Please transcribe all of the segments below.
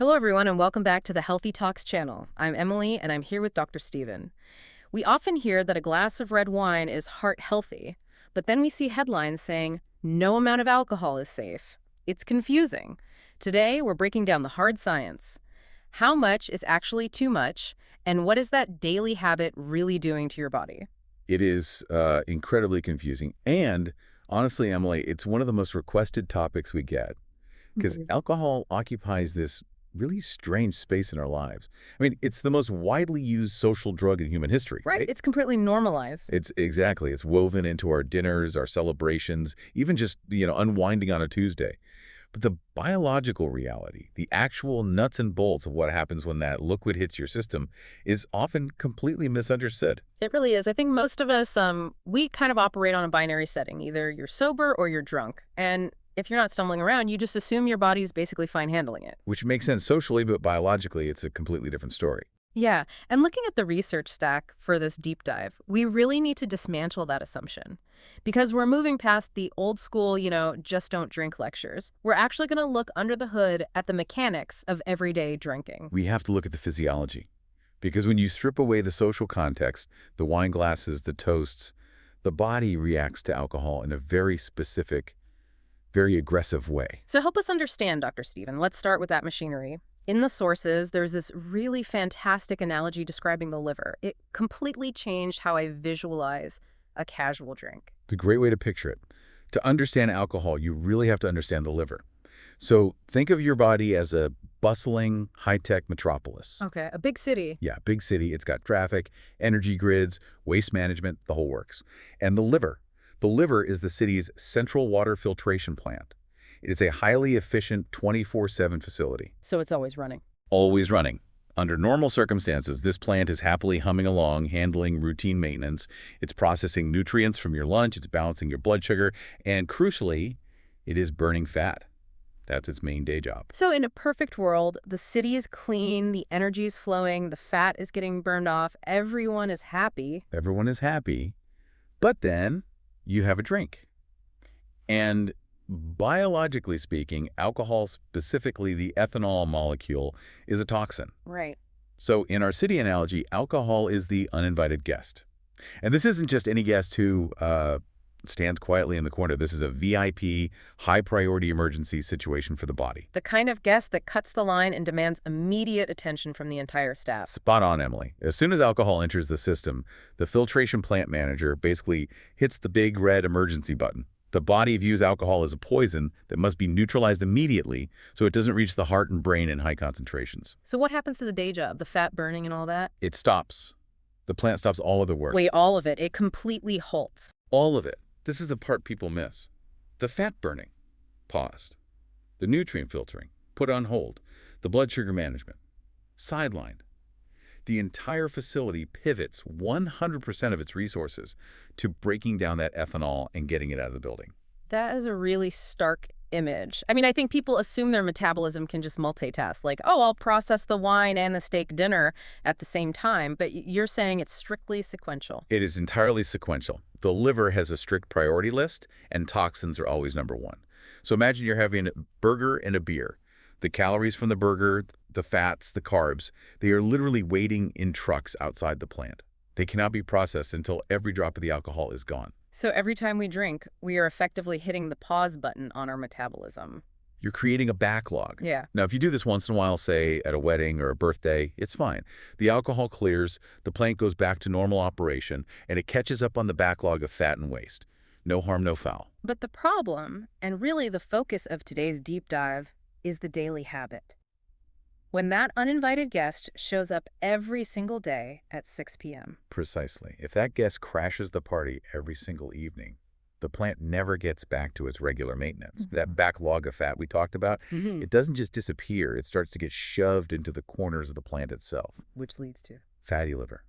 Hello, everyone, and welcome back to the Healthy Talks channel. I'm Emily, and I'm here with Dr. Steven. We often hear that a glass of red wine is heart healthy, but then we see headlines saying no amount of alcohol is safe. It's confusing. Today, we're breaking down the hard science. How much is actually too much, and what is that daily habit really doing to your body? It is incredibly confusing. And honestly, Emily, it's one of the most requested topics we get because Mhm. alcohol occupies this really strange space in our lives. I mean, it's the most widely used social drug in human history, Right, right? it's completely normalized. It's woven into our dinners, our celebrations, even just, unwinding on a Tuesday. But the biological reality, the actual nuts and bolts of what happens when that liquid hits your system is often completely misunderstood. It really is. I think most of us, we kind of operate on a binary setting. Either you're sober or you're drunk. And if you're not stumbling around, you just assume your body's basically fine handling it. Which makes sense socially, but biologically, it's a completely different story. Yeah. And looking at the research stack for this deep dive, we really need to dismantle that assumption. Because we're moving past the old school, just don't drink lectures. We're actually going to look under the hood at the mechanics of everyday drinking. We have to look at the physiology. Because when you strip away the social context, the wine glasses, the toasts, the body reacts to alcohol in a very specific, very aggressive way. So help us understand, Dr. Stephen. Let's start with that machinery. In the sources, there's this really fantastic analogy describing the liver. It completely changed how I visualize a casual drink. It's a great way to picture it. To understand alcohol, you really have to understand the liver. So think of your body as a bustling, high-tech metropolis. Okay, a big city. Yeah, big city. It's got traffic, energy grids, waste management, the whole works. And the liver. The liver is the city's central water filtration plant. It's a highly efficient 24/7 facility, So it's always running. always running. Under normal circumstances, this plant is happily humming along, handling routine maintenance. It's processing nutrients from your lunch, it's balancing your blood sugar, and crucially, it is burning fat. That's its main day job. So in a perfect world, the city is clean, the energy is flowing, the fat is getting burned off, everyone is happy. Everyone is happy, but then you have a drink. And biologically speaking, alcohol, specifically the ethanol molecule, is a toxin. Right. So in our city analogy, alcohol is the uninvited guest. And this isn't just any guest who stands quietly in the corner. This is a VIP, high-priority emergency situation for the body. The kind of guest that cuts the line and demands immediate attention from the entire staff. Spot on, Emily. As soon as alcohol enters the system, the filtration plant manager basically hits the big red emergency button. The body views alcohol as a poison that must be neutralized immediately so it doesn't reach the heart and brain in high concentrations. So what happens to the day job, the fat burning and all that? It stops. The plant stops all of the work. Wait, all of it. It completely halts. All of it. This is the part people miss. The fat burning, paused. The nutrient filtering, put on hold. The blood sugar management, sidelined. The entire facility pivots 100% of its resources to breaking down that ethanol and getting it out of the building. That is a really stark image. I mean, I think people assume their metabolism can just multitask, like, oh, I'll process the wine and the steak dinner at the same time, but you're saying it's strictly sequential. It is entirely sequential. The liver has a strict priority list, and toxins are always number one. So imagine you're having a burger and a beer. The calories from the burger, the fats, the carbs, they are literally waiting in trucks outside the plant. They cannot be processed until every drop of the alcohol is gone. So every time we drink, we are effectively hitting the pause button on our metabolism. You're creating a backlog. Yeah. Now, if you do this once in a while, say at a wedding or a birthday, it's fine. The alcohol clears, the plant goes back to normal operation, and it catches up on the backlog of fat and waste. No harm, no foul. But the problem, and really the focus of today's deep dive, is the daily habit. When that uninvited guest shows up every single day at 6 p.m. Precisely. If that guest crashes the party every single evening, the plant never gets back to its regular maintenance. That backlog of fat we talked about, it doesn't just disappear. It starts to get shoved into the corners of the plant itself. Which leads to Fatty liver.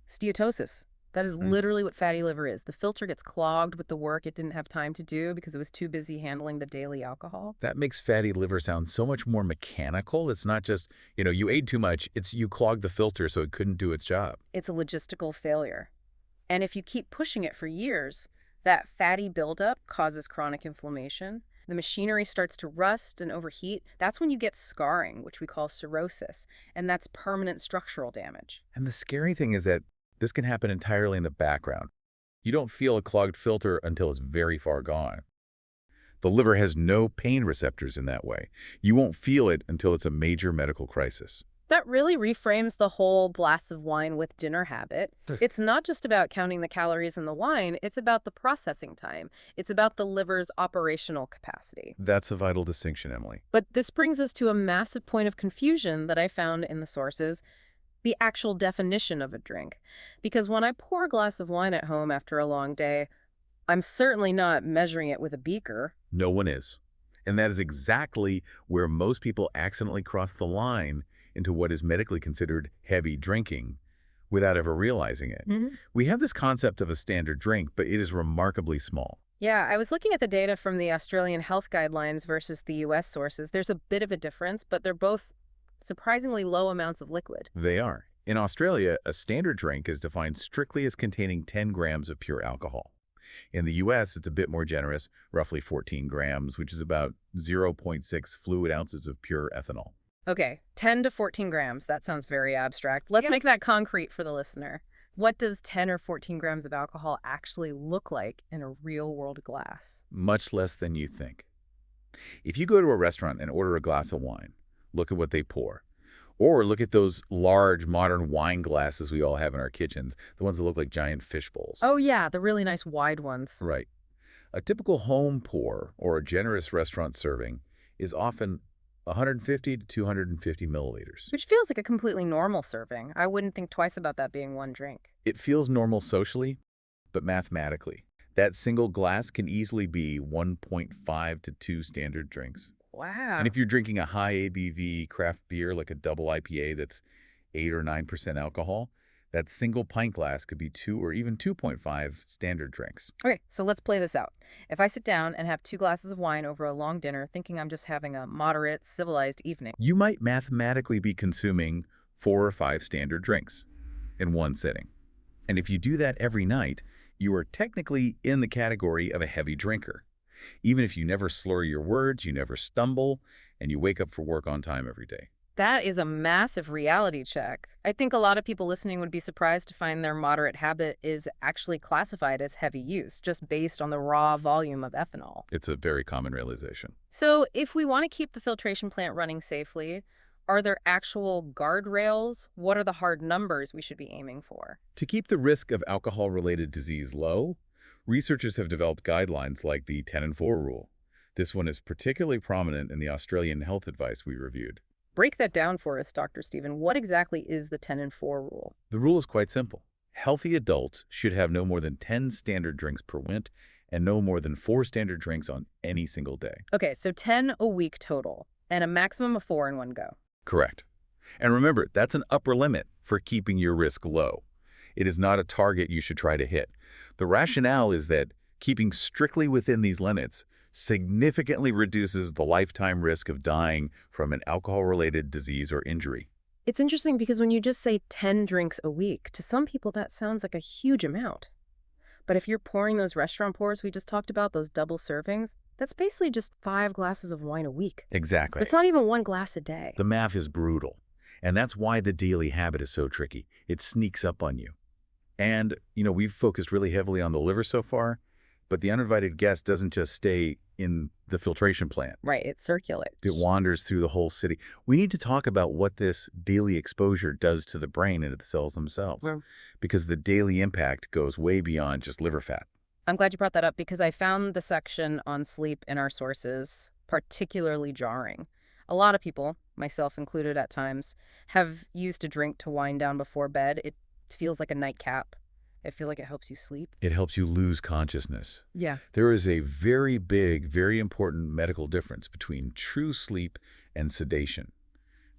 steatosis. That is literally what fatty liver is. The filter gets clogged with the work it didn't have time to do because it was too busy handling the daily alcohol. That makes fatty liver sound so much more mechanical. It's not just, you ate too much. It's you clogged the filter so it couldn't do its job. It's a logistical failure. And if you keep pushing it for years, that fatty buildup causes chronic inflammation. The machinery starts to rust and overheat. That's when you get scarring, which we call cirrhosis, and that's permanent structural damage. And the scary thing is that this can happen entirely in the background. You don't feel a clogged filter until it's very far gone. The liver has no pain receptors in that way. You won't feel it until it's a major medical crisis. That really reframes the whole glass of wine with dinner habit. It's not just about counting the calories in the wine, it's about the processing time. It's about the liver's operational capacity. That's a vital distinction, Emily. But this brings us to a massive point of confusion that I found in the sources, the actual definition of a drink. Because when I pour a glass of wine at home after a long day, I'm certainly not measuring it with a beaker. No one is. And that is exactly where most people accidentally cross the line into what is medically considered heavy drinking without ever realizing it. We have this concept of a standard drink, but it is remarkably small. Yeah, I was looking at the data from the Australian health guidelines versus the US sources. There's a bit of a difference, but they're both surprisingly low amounts of liquid. They are. In Australia, a standard drink is defined strictly as containing 10 grams of pure alcohol. In the US, it's a bit more generous, roughly 14 grams, which is about 0.6 fluid ounces of pure ethanol. Okay, 10 to 14 grams. That sounds very abstract. Let's make that concrete for the listener. What does 10 or 14 grams of alcohol actually look like in a real-world glass? Much less than you think. If you go to a restaurant and order a glass of wine, look at what they pour. Or look at those large modern wine glasses we all have in our kitchens, the ones that look like giant fish bowls. Oh yeah, the really nice wide ones. Right. A typical home pour or a generous restaurant serving is often 150 to 250 milliliters. Which feels like a completely normal serving. I wouldn't think twice about that being one drink. It feels normal socially, but mathematically, that single glass can easily be 1.5 to 2 standard drinks. Wow. And if you're drinking a high ABV craft beer like a double IPA that's 8 or 9% alcohol, that single pint glass could be 2 or even 2.5 standard drinks. Okay, so let's play this out. If I sit down and have 2 glasses of wine over a long dinner, thinking I'm just having a moderate, civilized evening. You might mathematically be consuming 4 or 5 standard drinks in one sitting. And if you do that every night, you are technically in the category of a heavy drinker. Even if you never slur your words, you never stumble, and you wake up for work on time every day. That is a massive reality check. I think a lot of people listening would be surprised to find their moderate habit is actually classified as heavy use, just based on the raw volume of ethanol. It's a very common realization. So if we want to keep the filtration plant running safely, are there actual guardrails? What are the hard numbers we should be aiming for? To keep the risk of alcohol-related disease low, researchers have developed guidelines like the 10 and 4 rule. This one is particularly prominent in the Australian health advice we reviewed. Break that down for us, Dr. Stephen. What exactly is the 10 and 4 rule? The rule is quite simple. Healthy adults should have no more than 10 standard drinks per week and no more than 4 standard drinks on any single day. Okay, so 10 a week total, and a maximum of 4 in one go. Correct. And remember, that's an upper limit for keeping your risk low. It is not a target you should try to hit. The rationale is that keeping strictly within these limits significantly reduces the lifetime risk of dying from an alcohol-related disease or injury. It's interesting because when you just say 10 drinks a week, to some people that sounds like a huge amount. But if you're pouring those restaurant pours we just talked about, those double servings, that's basically just 5 glasses of wine a week. Exactly. It's not even 1 glass a day. The math is brutal. And that's why the daily habit is so tricky. It sneaks up on you. And, we've focused really heavily on the liver so far, but the uninvited guest doesn't just stay in the filtration plant. Right, it circulates. It wanders through the whole city. We need to talk about what this daily exposure does to the brain and to the cells themselves, because the daily impact goes way beyond just liver fat. I'm glad you brought that up because I found the section on sleep in our sources particularly jarring. A lot of people, myself included at times, have used a drink to wind down before bed. It feels like a nightcap. I feel like it helps you sleep. It helps you lose consciousness. Yeah. There is a very big, very important medical difference between true sleep and sedation.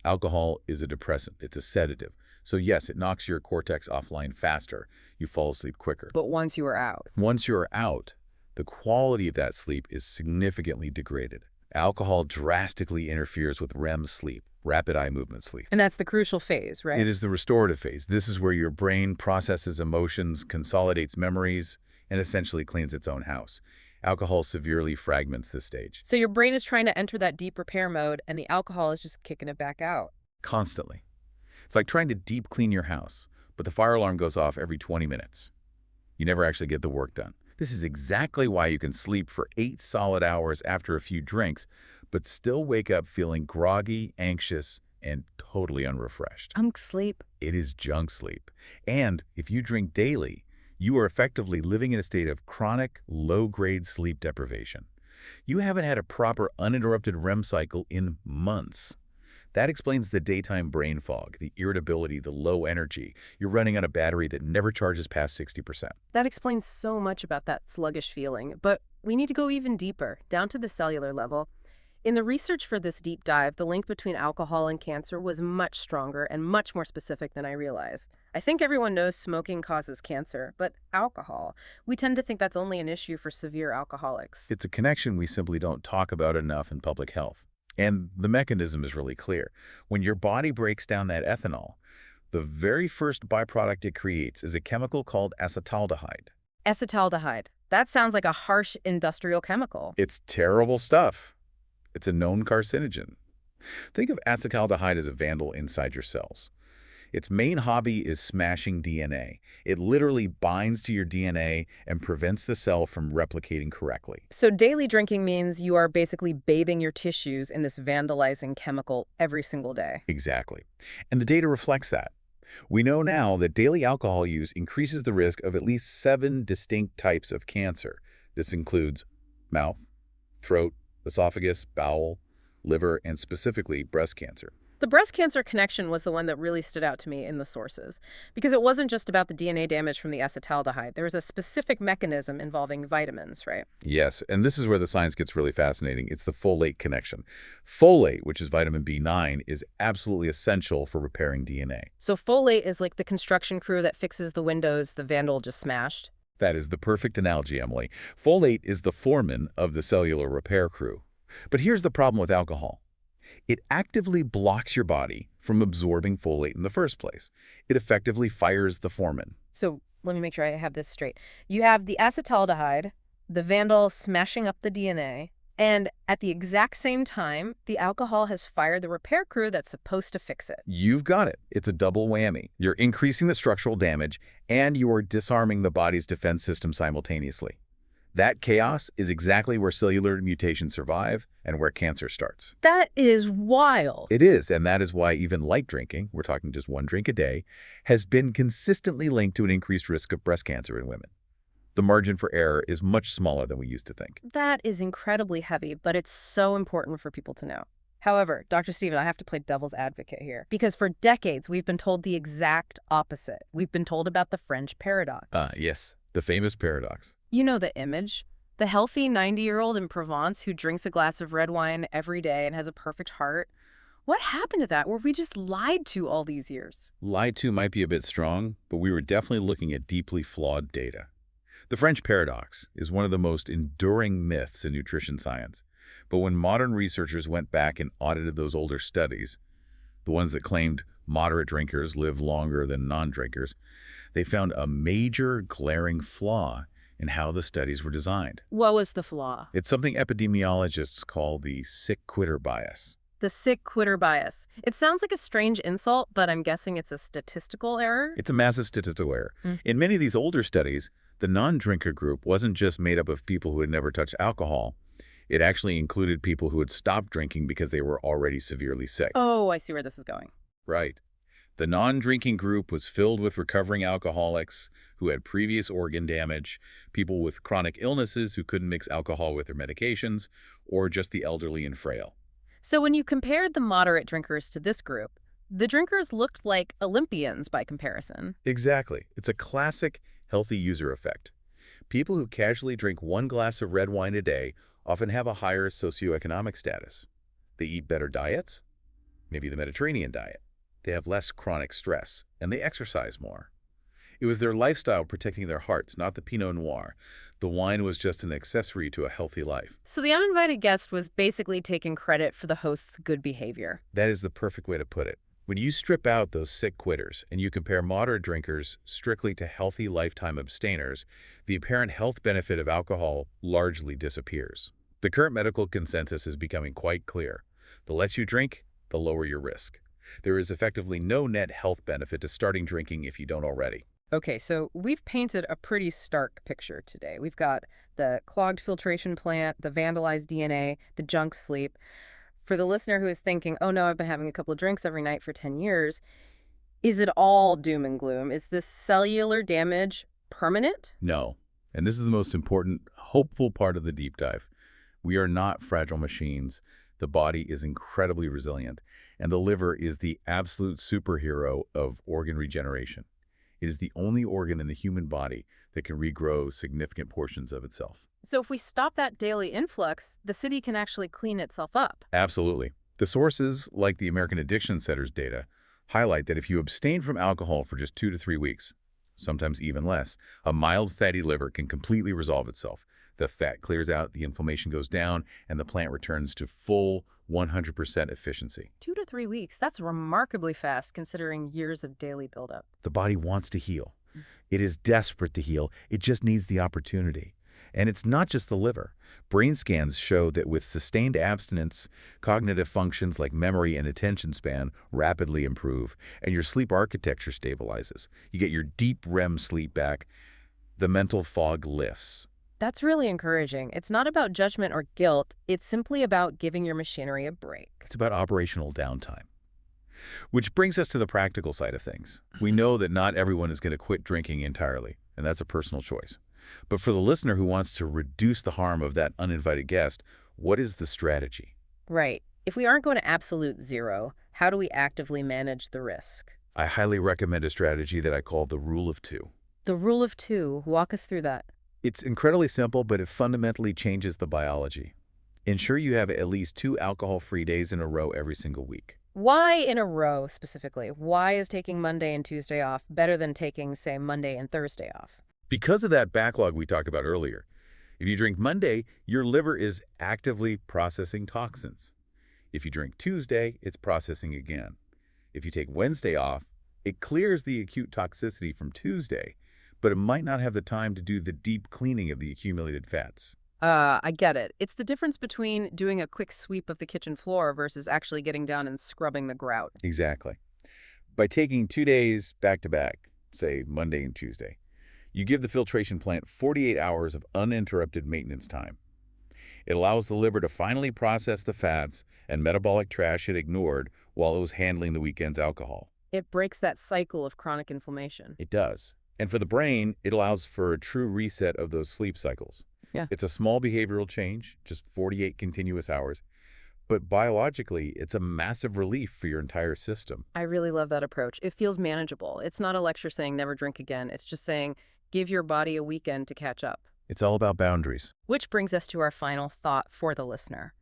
Alcohol is a depressant. It's a sedative. So yes, it knocks your cortex offline faster. You fall asleep quicker. But once you are out. Once you're out, the quality of that sleep is significantly degraded. Alcohol drastically interferes with REM sleep, rapid eye movement sleep. And that's the crucial phase, right? It is the restorative phase. This is where your brain processes emotions, consolidates memories, and essentially cleans its own house. Alcohol severely fragments this stage. So your brain is trying to enter that deep repair mode, and the alcohol is just kicking it back out. Constantly. It's like trying to deep clean your house, but the fire alarm goes off every 20 minutes. You never actually get the work done. This is exactly why you can sleep for 8 solid hours after a few drinks, but still wake up feeling groggy, anxious, and totally unrefreshed. Sleep. It is junk sleep. And if you drink daily, you are effectively living in a state of chronic, low-grade sleep deprivation. You haven't had a proper uninterrupted REM cycle in months. That explains the daytime brain fog, the irritability, the low energy. You're running on a battery that never charges past 60%. That explains so much about that sluggish feeling, but we need to go even deeper, down to the cellular level. In the research for this deep dive, the link between alcohol and cancer was much stronger and much more specific than I realized. I think everyone knows smoking causes cancer, but alcohol, we tend to think that's only an issue for severe alcoholics. It's a connection we simply don't talk about enough in public health. And the mechanism is really clear. When your body breaks down that ethanol, the very first byproduct it creates is a chemical called acetaldehyde. Acetaldehyde. That sounds like a harsh industrial chemical. It's terrible stuff. It's a known carcinogen. Think of acetaldehyde as a vandal inside your cells. Its main hobby is smashing DNA. It literally binds to your DNA and prevents the cell from replicating correctly. So daily drinking means you are basically bathing your tissues in this vandalizing chemical every single day. Exactly. And the data reflects that. We know now that daily alcohol use increases the risk of at least 7 distinct types of cancer. This includes mouth, throat, esophagus, bowel, liver, and specifically breast cancer. The breast cancer connection was the one that really stood out to me in the sources, because it wasn't just about the DNA damage from the acetaldehyde. There was a specific mechanism involving vitamins, right? Yes, and this is where the science gets really fascinating. It's the folate connection. Folate, which is vitamin B9, is absolutely essential for repairing DNA. So folate is like the construction crew that fixes the windows the vandal just smashed. That is the perfect analogy, Emily. Folate is the foreman of the cellular repair crew. But here's the problem with alcohol. It actively blocks your body from absorbing folate in the first place. It effectively fires the foreman. So let me make sure I have this straight. You have the acetaldehyde, the vandal smashing up the DNA, and at the exact same time, the alcohol has fired the repair crew that's supposed to fix it. You've got it. It's a double whammy. You're increasing the structural damage, and you're disarming the body's defense system simultaneously. That chaos is exactly where cellular mutations survive and where cancer starts. That is wild. It is, and that is why even light drinking, we're talking just 1 drink a day, has been consistently linked to an increased risk of breast cancer in women. The margin for error is much smaller than we used to think. That is incredibly heavy, but it's so important for people to know. However, Dr. Steven, I have to play devil's advocate here, because for decades we've been told the exact opposite. We've been told about the French paradox. Yes, the famous paradox. You know the image? The healthy 90-year-old in Provence who drinks a glass of red wine every day and has a perfect heart. What happened to that? Were we just lied to all these years? Lied to might be a bit strong, but we were definitely looking at deeply flawed data. The French paradox is one of the most enduring myths in nutrition science. But when modern researchers went back and audited those older studies, the ones that claimed moderate drinkers live longer than non-drinkers, they found a major glaring flaw in how the studies were designed. What was the flaw? It's something epidemiologists call the sick quitter bias. The sick quitter bias. It sounds like a strange insult, but I'm guessing it's a statistical error? It's a massive statistical error. In many of these older studies, the non-drinker group wasn't just made up of people who had never touched alcohol. It actually included people who had stopped drinking because they were already severely sick. Oh, I see where this is going. Right. The non-drinking group was filled with recovering alcoholics who had previous organ damage, people with chronic illnesses who couldn't mix alcohol with their medications, or just the elderly and frail. So when you compared the moderate drinkers to this group, the drinkers looked like Olympians by comparison. Exactly. It's a classic healthy user effect. People who casually drink 1 glass of red wine a day often have a higher socioeconomic status. They eat better diets, maybe the Mediterranean diet. They have less chronic stress, and they exercise more. It was their lifestyle protecting their hearts, not the Pinot Noir. The wine was just an accessory to a healthy life. So the uninvited guest was basically taking credit for the host's good behavior. That is the perfect way to put it. When you strip out those sick quitters and you compare moderate drinkers strictly to healthy lifetime abstainers, the apparent health benefit of alcohol largely disappears. The current medical consensus is becoming quite clear. The less you drink, the lower your risk. There is effectively no net health benefit to starting drinking if you don't already. Okay, so we've painted a pretty stark picture today. We've got the clogged filtration plant, the vandalized DNA, the junk sleep. For the listener who is thinking, oh no, I've been having a couple of drinks every night for 10 years, is it all doom and gloom? Is this cellular damage permanent? No. And this is the most important, hopeful part of the deep dive. We are not fragile machines. The body is incredibly resilient, and the liver is the absolute superhero of organ regeneration. It is the only organ in the human body that can regrow significant portions of itself. So if we stop that daily influx, the city can actually clean itself up. Absolutely. The sources, like the American Addiction Center's data, highlight that if you abstain from alcohol for just 2 to 3 weeks, sometimes even less, a mild fatty liver can completely resolve itself. The fat clears out, the inflammation goes down, and the plant returns to full 100% efficiency. 2 to 3 weeks, that's remarkably fast considering years of daily buildup. The body wants to heal. It is desperate to heal. It just needs the opportunity. And it's not just the liver. Brain scans show that with sustained abstinence, cognitive functions like memory and attention span rapidly improve, and your sleep architecture stabilizes. You get your deep REM sleep back. The mental fog lifts. That's really encouraging. It's not about judgment or guilt. It's simply about giving your machinery a break. It's about operational downtime. Which brings us to the practical side of things. We know that not everyone is going to quit drinking entirely, and that's a personal choice. But for the listener who wants to reduce the harm of that uninvited guest, what is the strategy? Right. If we aren't going to absolute zero, how do we actively manage the risk? I highly recommend a strategy that I call the rule of two. The rule of two, walk us through that. It's incredibly simple, but it fundamentally changes the biology. Ensure you have at least 2 alcohol-free days in a row every single week. Why in a row specifically? Why is taking Monday and Tuesday off better than taking, say, Monday and Thursday off? Because of that backlog we talked about earlier, if you drink Monday, your liver is actively processing toxins. If you drink Tuesday, it's processing again. If you take Wednesday off, it clears the acute toxicity from Tuesday, but it might not have the time to do the deep cleaning of the accumulated fats. I get it. It's the difference between doing a quick sweep of the kitchen floor versus actually getting down and scrubbing the grout. Exactly. By taking 2 days back to back, say Monday and Tuesday, you give the filtration plant 48 hours of uninterrupted maintenance time. It allows the liver to finally process the fats and metabolic trash it ignored while it was handling the weekend's alcohol. It breaks that cycle of chronic inflammation. It does. And for the brain, it allows for a true reset of those sleep cycles. Yeah. It's a small behavioral change, just 48 continuous hours, but biologically, it's a massive relief for your entire system. I really love that approach. It feels manageable. It's not a lecture saying never drink again. It's just saying give your body a weekend to catch up. It's all about boundaries. Which brings us to our final thought for the listener.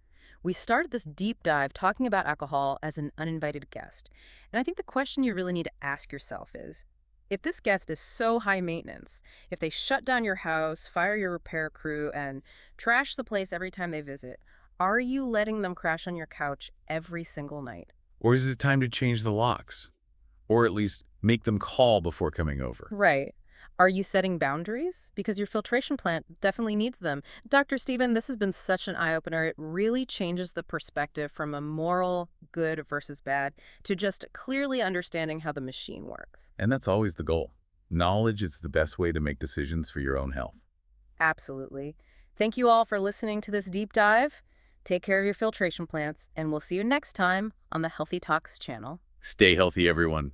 We started this deep dive talking about alcohol as an uninvited guest. And I think the question you really need to ask yourself is, if this guest is so high maintenance, if they shut down your house, fire your repair crew, and trash the place every time they visit, are you letting them crash on your couch every single night? Or is it time to change the locks? Or at least make them call before coming over? Right. Are you setting boundaries? Because your filtration plant definitely needs them. Dr. Stephen, this has been such an eye-opener. It really changes the perspective from a moral good versus bad to just clearly understanding how the machine works. And that's always the goal. Knowledge is the best way to make decisions for your own health. Absolutely. Thank you all for listening to this deep dive. Take care of your filtration plants, and we'll see you next time on the Healthy Talks channel. Stay healthy, everyone.